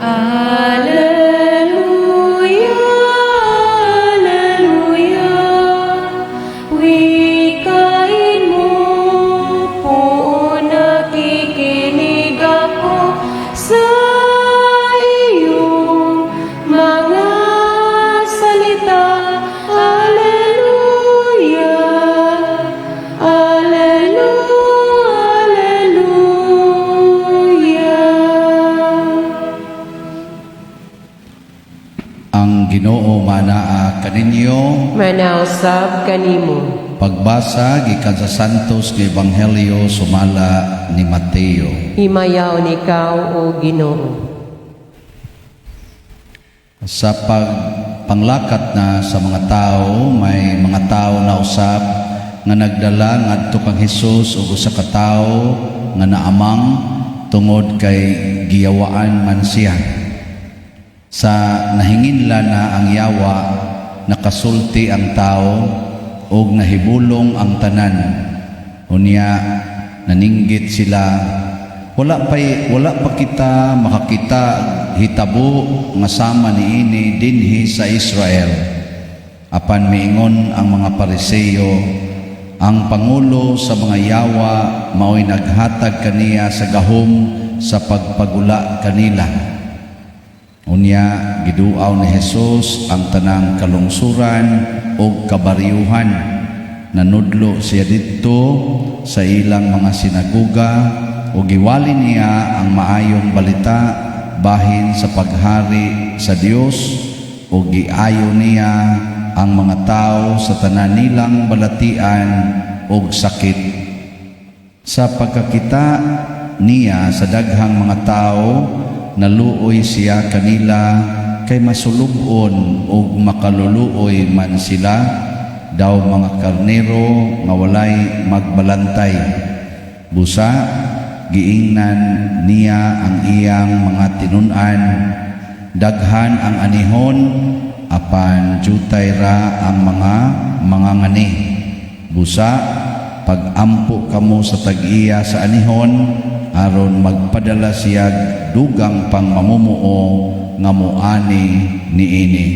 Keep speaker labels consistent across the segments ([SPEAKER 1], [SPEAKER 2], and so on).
[SPEAKER 1] Alleluia, Alleluia. Wikain mo po, nakikinig ako sa iyong mga salita. Alleluia, Alleluia, Alleluia.
[SPEAKER 2] Ang Ginoo manaa kaninyo.
[SPEAKER 1] Manausab kanimo.
[SPEAKER 2] Pagbasa gikan sa Santos nga Ebanghelyo sumala ni Mateo.
[SPEAKER 1] Himayaw ikaw, O Ginoo.
[SPEAKER 2] Sa panglakad na sa mga tao, may mga tao na usab nga nagdala ngadto kang Hesus ug usa ka tawo nga naamang tungod kay giyawaan man siya. Sa nahinginla na ang yawa, nakasulti ang tao ug nahibulong ang tanan. Unya naninggit sila, wala pa kita makakita hitabo nga sama niini dinhi sa Israel. Apan miingon ang mga Pariseo, ang pangulo sa mga yawa mao'y naghatag kaniya sa gahom sa pagpagula kanila. Unya giduaw ni Jesus ang tanang kalungsuran o kabaryuhan. Nanudlo siya didto sa ilang mga sinagoga o giwali niya ang maayong balita bahin sa paghari sa Dios o giayo niya ang mga tao sa tanan nilang balatian o sakit. Sa pagkakita niya sa daghang mga tao, naluoy siya kanila kay masulubon o makaluluoy man sila daw mga karnero nga walay magbalantay. Busa giingnan niya ang iyang mga tinun-an, daghan ang anihon apan jutay ra ang mga ngani. Busa pagampo kamo sa tag-iya sa anihon aron magpadala siya dugang pang mamumuo nga moani niini.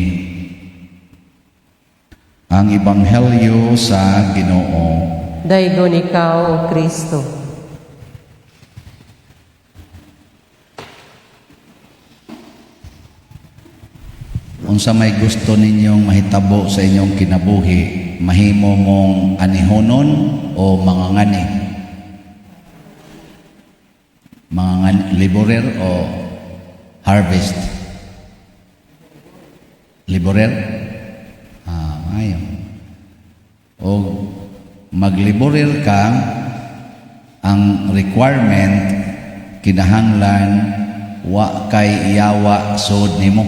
[SPEAKER 2] Ang Ebanghelyo sa Ginoo.
[SPEAKER 1] Daygon ikaw, O Kristo.
[SPEAKER 2] Unsa may gusto ninyong mahitabo sa inyong kinabuhi, mahimo mong anihonon o mangangani? Laborer o harvest? Laborer? Ayaw. O magliborer ka, ang requirement kinahanglan wa kay yawa sod nimo.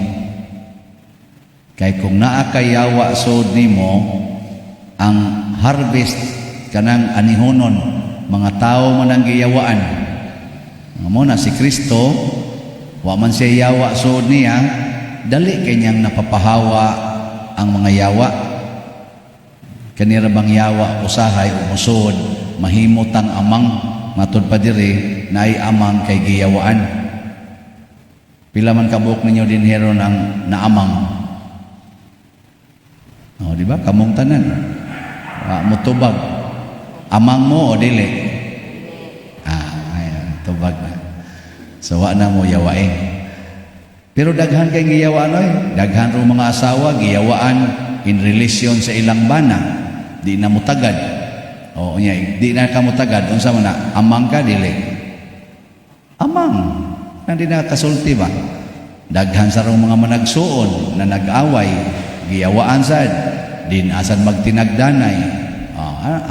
[SPEAKER 2] Kay kung naa kay yawa sod nimo, ang harvest kanang anihonon, mga tao man ang giyawaan. Amo na si Kristo, wa man siya yawa sod niya, dali kanyang napapahawa ang mga yawa. Kanira bang yawa usahay o musod, mahimutang amang matud pa diri na ay amang kay giyawaan. Pila man kabuok ninyo din hero ng naamang. O, di ba? Kamong tanan. Mutubag. Amang mo o dili? Tubag na. So, wa na mo yawain. Pero daghan kay giyawaan oy. Daghan ro mga asawa giyawaan in relasyon sa ilang bana. Di na mo tagad. O, di na ka mo tagad. Unsa man na? Amang ka, dili? Amang. Hindi na kasulti ba? Daghan sa rong mga managsuon na nag-away, giyawaan sad, din asan magtinagdanay,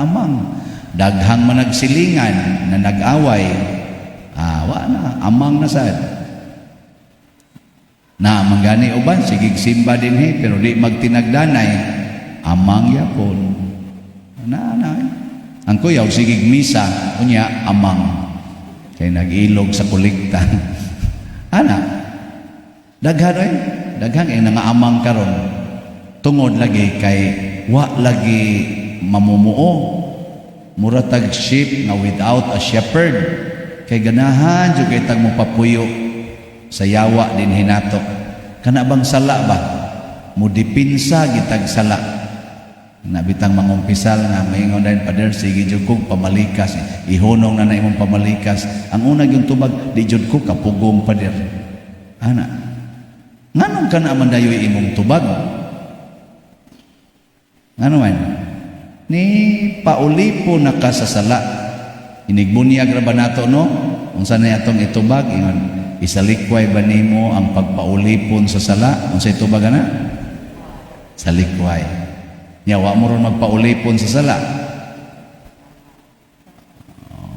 [SPEAKER 2] amang. Daghang managsilingan na nag-away, wa na, amang na sad. Na manggani uban, sigig simba din pero di magtinagdanay, amang yapon. Ang kuyaw, sigig misa, kunya, amang. Kaya nag-ilog sa kulikta. Daghang ay nangaamang karon tungod lagi kay wa lagi mamumuo, muratag sheep na without a shepherd, kay ganahan jud kay tag mo papuyo sa yawa din hinato. Kana bang sala ba? Mudipinsa gitag sala. Nabitang mangumpisal nga maingon dahil pader, sige jud ko pamalikas. Ihunong na imong pamalikas. Ang unag yung tubag, di jud ko kapugong pader. Ana, nganong ka na mandayoy imong tubag? Ngano man? Ni paulipo na ka sa sala. Inigbunyag ra ba nato, no? Unsa na atong itubag? Ingon, isalikway ba nimo ang pagpaulipon sa sala? Unsa itubag na? Salikway. Nya wa mo ron magpaulipon sa sala.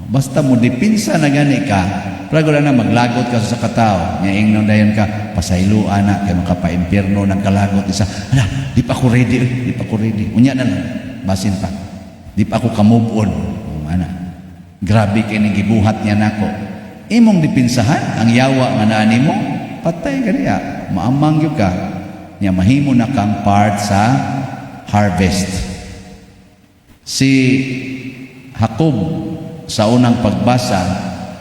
[SPEAKER 2] Basta mo dipinsa na gani ka, prago na maglagot ka sa katao. Nya ingnon dayon ka, pasayloan na kay makapaimpierno ng kalagot isa. Ala, di pa ako ready, di pa ako ready. Unya na lang, basin pa. Di pa ako ka-move on. Ana. Grabe kay ning gibuhat niya nako. Imong dipinsahan ang yawa nga naa nimo, patay ka niya. Maamang gyud ka. Nya mahimo na kang part sa harvest. Si Jacob sa unang pagbasa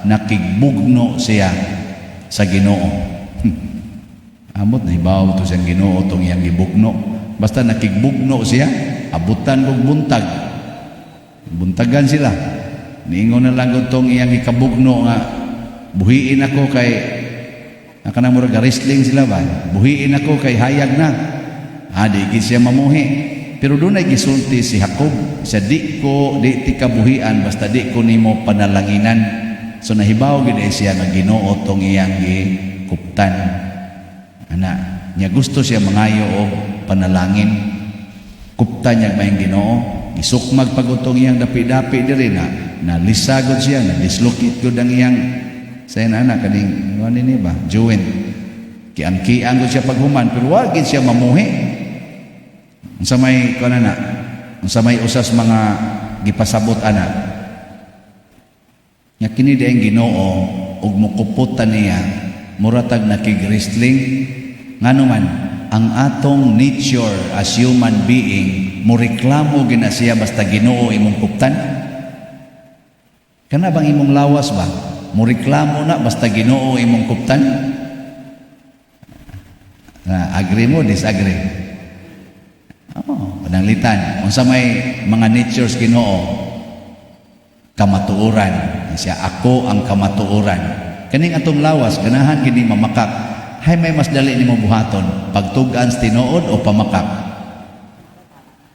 [SPEAKER 2] nakigbugno siya sa Ginoo. Amot na hibaw to siyang Ginoo tong iyang gibugno. Basta nakigbugno siya, abutan og buntag. Buntagan sila. Niingon na lang tong iyang ikabugno nga buhiin ako kay kanang murag wrestling sila ba? Buhiin ako kay hayag na. Di siya mamuhi. Pero doon ay gisulti si Jacob, sa di ti kabuhian basta di ko nimo panalanginan. So nahibaw gid siya nga Ginoo tong iyang gikuptan. Ana, niya gusto siya mangayo og panalangin. Kuptan niya mayang Ginoo, isukmag pagutong iyang dapi-dapi diri na lisagod siya, na dislocate gud ang iyang sayon ana kaning ano ni ba? Join. Kian-kian gud siya paghuman pero wa gid siya mamuhi. Unsa may kanana, unsa may usas mga gipasabot ana. Nya kini dayon Ginoo ug mukuputan niya muratag nakig-wrestling ngano man ang atong nature as human being mureklamo gina siya basta Ginoo imong kuptan. Kana bang imong lawas ba? Mureklamo na basta Ginoo imong kuptan? Agree mo, disagree? Pananglitan. Unsa may mga natures Ginoo? Kamatuoran. Siya, ako ang kamatuoran. Kaning atong lawas, ganahan kini mamakak. Hay may mas dali nimo buhaton, pagtugan sa tinuod o pamakak?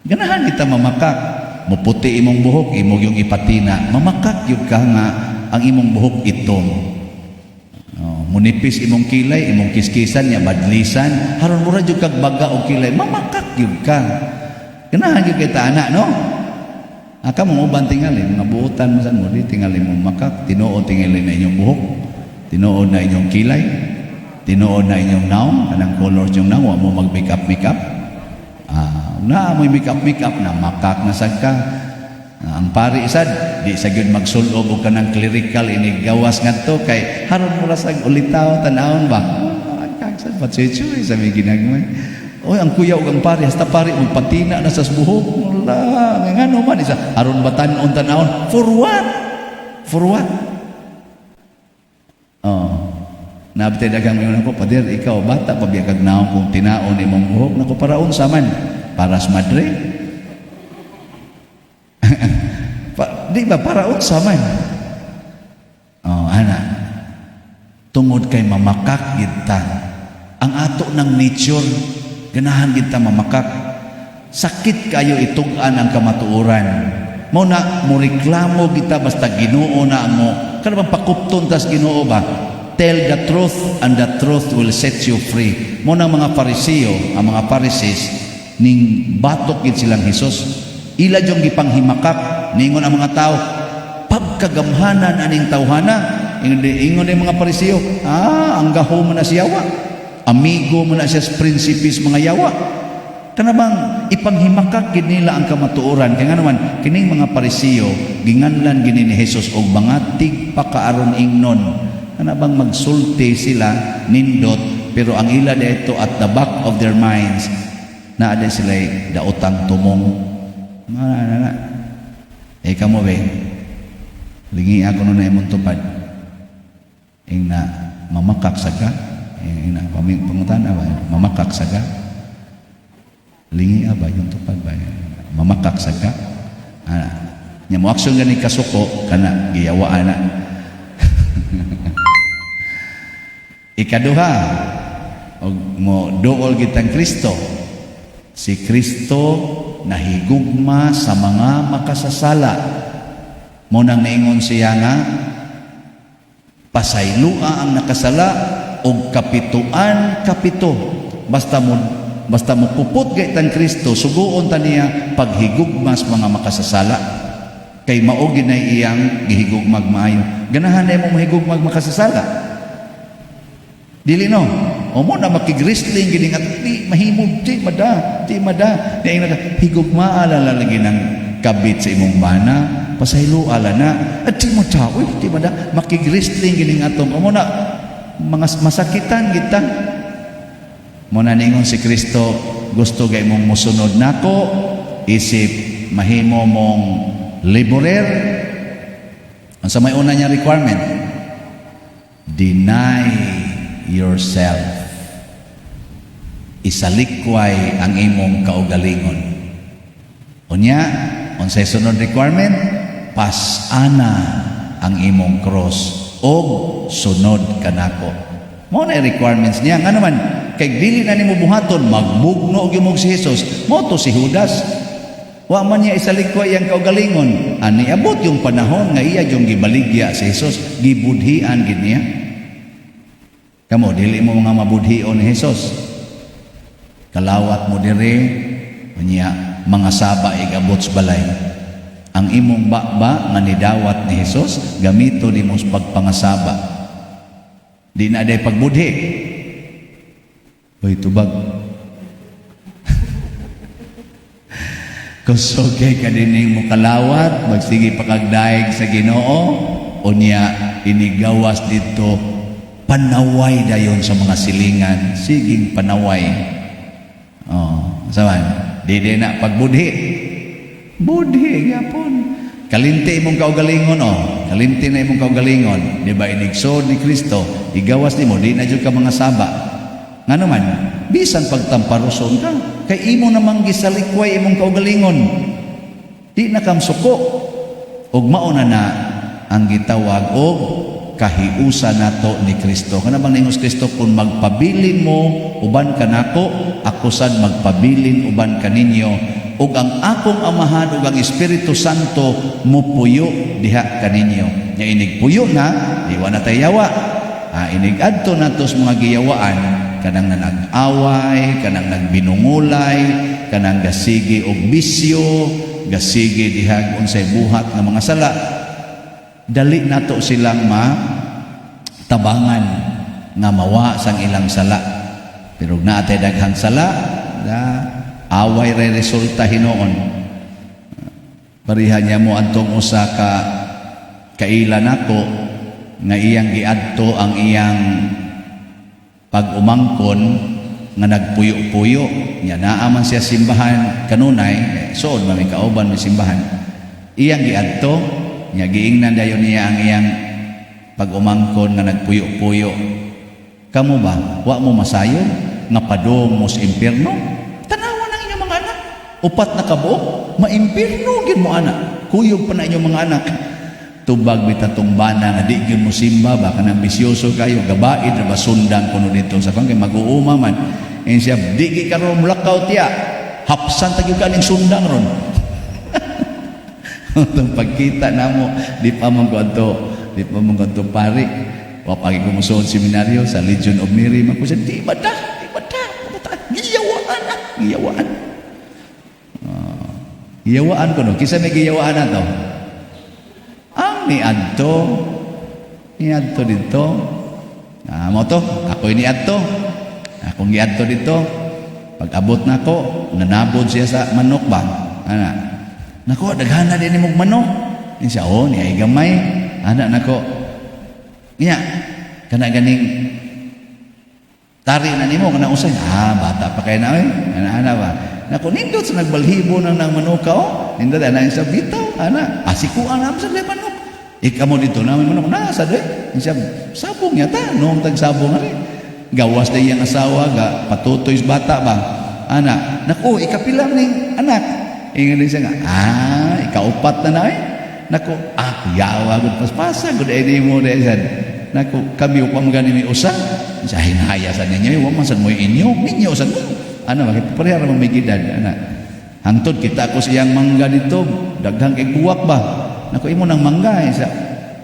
[SPEAKER 2] Ganahan kita mamakak. Muputi imong buhok, imo yung ipatina. Mamakak yun ka nga ang imong buhok itom. Munipis imong kilay, imong kiskisan niya badlisan, haron mura jud kag baga og kilay, mamakak jud ka. Ganahan jud kita anak, no? Aka mo uban tingali, mga buutan mo san mo, di tingali mo makak, tinuod tingali na inyong buhok, tinuod na inyong kilay, tinuod na inyong naong, kanang color yung naong, wa mo mag-makeup. Na mo makeup na makak na sad ka. Ang pari sad di sa gyud magsulob og kanang clerical inigawas ngadto kay haron mo ra sag ulitaw tan-awon ba. Kagsad patsuy sa may ginagmay. Oy ang kuya ug ang pari hasta pari magpatina na sa buhok. Wala ngano man isa haron ba tan-on tan-awon for what? For what? Nabte dagang mayon ako pader ikaw bata pa biya kag naon kung tinaon imong buhok nako para unsa man para sa madre. Di ba para unsa man? Ana. Tungod kay mamakak kita. Ang ato ng nature, ganahan kita mamakak. Sakit kayo itugan ang kamatuoran. Mao na mo reklamo kita basta Ginoo na mo. Kana bang pakupton tas Ginoo ba? Tell the truth and the truth will set you free. Mao nang mga Pariseo, ang mga Pharisees ning batok gid silang Hesus. Ila jong gipanghimakak ningon ang mga tao pagkagamhanan aning tawhana ingon ang mga Pariseo ang gaho mo na siya yawa amigo mo na siya prinsipis mga yawa kanabang ipanghimakak gid nila ang kamatuoran kaya nga naman kining mga Pariseo ginganlan gini ni Jesus og mga tigpakaaron ingnon kanabang magsulti sila nindot pero ang ila dito at the back of their minds naa din sila daotang tumong kamo be lingi ako no na imong tupad ing na mamakak saga. Ina pangutan ba? Mamakak saga. Lingi ba yung tupad ba? Mamakak saga. Nya mo aksyon gani kasuko kana giyawaan na. Ikaduha, og mo duol kitang Kristo. Si Kristo nahigugma sa mga makasasala. Mo nang naingon siya nga pasaylua ang nakasala og kapituan kapito. Basta mo puput gaytang Kristo, suguon ta niya paghigugma sa mga makasasala. Kay mao ginay iyang gihigugmag maayo. Ganahan na mo mahigugmag makasasala. Dili no. O mo na makigrisling gini at di mahimog ti mada. Di higugma ala lagi ng kabit sa imong bana, pasaylo ala na. At di mo tao, di mada makigrisling gini atong o mo na mga masakitan kita. Mo na ningon si Kristo, gusto gay mong musunod nako, isip mahimo mong laborer. Ang sa may una niya requirement, deny yourself. Isalikway ang imong kaugalingon. Unya, unsay sunod requirement, pasana ang imong cross og sunod kanako. Mao na requirements niya. Nga naman, kay dili na nimo buhaton magbugno og imong si Jesus. Mo to si Judas. Wa man niya isalikway ang kaugalingon. Ani abot yung panahon nga iya yung gibaligya si Jesus, gibudhian gid niya. Kamo dili mo mga mabudhion ni Jesus. Kalawat mo diri niya mga saba igabot sa balay. Ang imong bakba nga nidawat ni Jesus gamito nimo sa pagpangasaba. Di na day pagbudhi. Hoy tubag. Kusogay ka dining mo kalawat, magsige pakagdaig sa Ginoo, unya inigawas dito panaway dayon sa mga silingan, siging panaway. Saban, di na pagbudhi. Budhi gyapon. Kalinti imong kaugalingon kalinti na imong kaugalingon, di ba inigsod ni Kristo, igawas nimo di na jud ka mga saba. Nga naman, bisan pagtamparuson ka, kay imo namang gisalikway imong kaugalingon. Di na kam suko. Og mauna na ang gitawag og kahiusa nato ni Kristo. Kana bang ningos Kristo, kung magpabilin mo uban kanako, ako sad magpabilin uban kaninyo, ug ang akong amahan ug ang Espiritu Santo mupuyo diha kaninyo. Nya inig puyo na, di wa na tayawa. Inig adto nato sa mga giyawaan, kanang nanag-away, kanang nagbinungulay, kanang gasigi og bisyo, gasigi diha unsay buhat nga mga sala. Dali nato silang tabangan nga mawa sang ilang sala. Pero naatay daghang sala, away ray resulta hinoon. Parihan niya mo antong usa ka kaila nako nga iyang giadto ang iyang pag-umangkon nga nagpuyo-puyo. Nya naaman siya simbahan kanunay, soon may kauban may simbahan. Iyang giadto, nya giingnan dayon niya ang iyang pag-umangkon nga nagpuyo-puyo. Kamo ba, wa mo masayon nga padong mo sa impyerno? Tanawan ang inyong mga anak. Upat na kabuok, maimpyerno gid mo anak. Kuyog pa na inyong mga anak. Tubag bitatong bana nga di gyud mo simba ba kanang bisyoso kayo, gabaid ra basundang kuno dito sa kang mag-uuma man. En siya di gi karon mulakaw tiya. Hapsan ta gyud kaning sundang ron. Tong pagkita namo di pa man ko pari. Wa pagi ko musuon seminaryo sa Legion of Mary, mako siya di bada. Giyawaan. Giyawaan ko no. Kisa may giyawaan na to. Ang niadto dito. Mo to, ako niadto. Akong giadto dito. Pag abot na ko, nanabod siya sa manok ba? Nako, daghana din mong manok. Siya, niya gamay. Nako. Niya, kana ganing tari na nimo kana usay. Bata pa kay na ana ba. Nako nindot sa nagbalhibo nang manuka nindot ana sa bitaw ana. Asikuan na sa manok. Ikaw mo dito namin mo nasa doy. Siya sabong yata noong tagsabong ari. Gawas na iyang asawa ga patutoy sa bata ba. Anak, naku, ikapilang ning anak. Ingon din siya nga, ikaupat na na eh. Naku, yawa gud paspasa gud ay mo de sad. Naku, kami upang gani ni usa. Sa hinaya sa ninyo, wa man sad mo inyo sad mo. Ano bakit pareha ra mamigidad anak. Hangtod kita ko siyang mangga dito, daghang kay buwak ba. Naku imo nang mangga sa.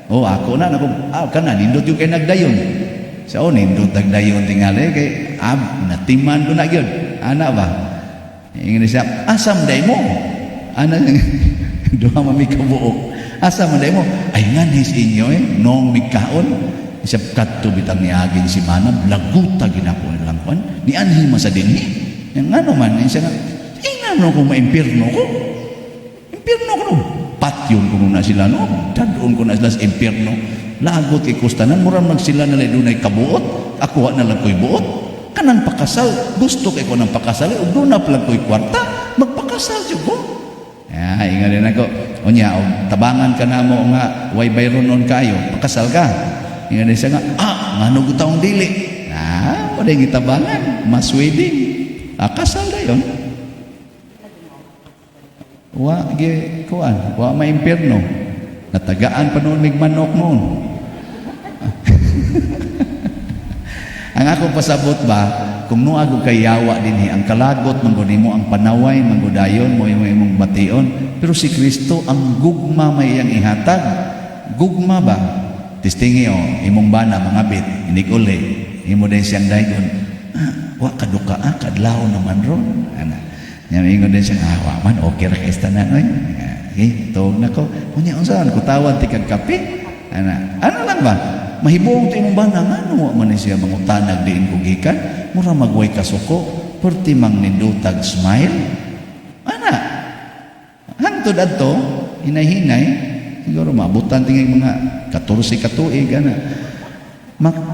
[SPEAKER 2] Oh, ako na naku, kana nindot yung kay nagdayon. Sa nindot nagdayon tingali kay natiman ko na gyud. Ana ba? Ingin siya, asam day mo. Ana duha mamikabuok. Asam day mo. Ay nganis inyo nong mikaon. Siya kadto bitang niagin si Manab laguta ginako lang kon. Ni anhi man sa dinhi. Yang ano man siya nga, ingano ko maimpirno ko. Impirno ko no. Patyon ko na sila no. Dadon ko na sila sa impirno. Lagot kay kustanan murang magsila na lay dunay kabuot. Ako na lang ko'y buot. Kanang pakasal, gusto kay ko ng pakasal, ug doon na pala ko'y kwarta, magpakasal siya ko. Ingat din ako, unya, tabangan ka na mo nga, way bayron nun kayo, pakasal ka. Ingat din siya nga, ngano ko taong dili. Wala yung itabangan, mas wedding. Kasal na yun. Wa maimpirno. Natagaan pa noon, migmanok noon. Ang akong pasabot ba, kung no ako kay yawa dinhi, ang kalagot mangguni mo ang panaway, manggudayon mo imong bation, pero si Kristo ang gugma may iyang ihatag. Gugma ba? Tistingi imong bana mga bit, inig-uli, imo din siyang daygon. Wa kaduka kadlaw naman ron. Ana. Nya ingon din siya, wa man okay ra kay tanan oy. Okay, tawag nako. Unya unsaon ko tawad ti kag kape? Ana. Ano lang ba? Mahibuong ti imong bana ngano man siya mangutanag diin kog gikan mura magway kasuko perti mang nindutag smile ana hangtod adto hinay-hinay siguro maabutan tingay mga 14 ka tuig ana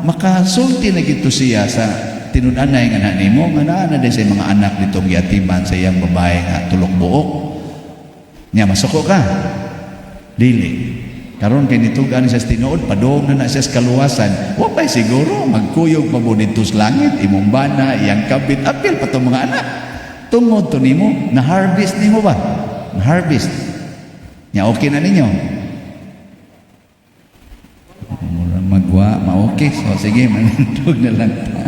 [SPEAKER 2] makasulti na gito siya sa tinud-anay nga nimo nga naa na sa mga anak ditong yatiman sa iyang babae nga tulok buok nya masuko ka dili. Karon kay nitugan siya sa tinuod, padong na siya sa kaluwasan. Wa pa'y siguro, magkuyog pa mo dito sa langit, imong bana, iyang kabit, apil pa itong mga anak. Tungod to nimo, na-harvest nimo ba? Na-harvest. Nya okay na ninyo? Magwa, ma-okay. So sige, manindog na lang ta.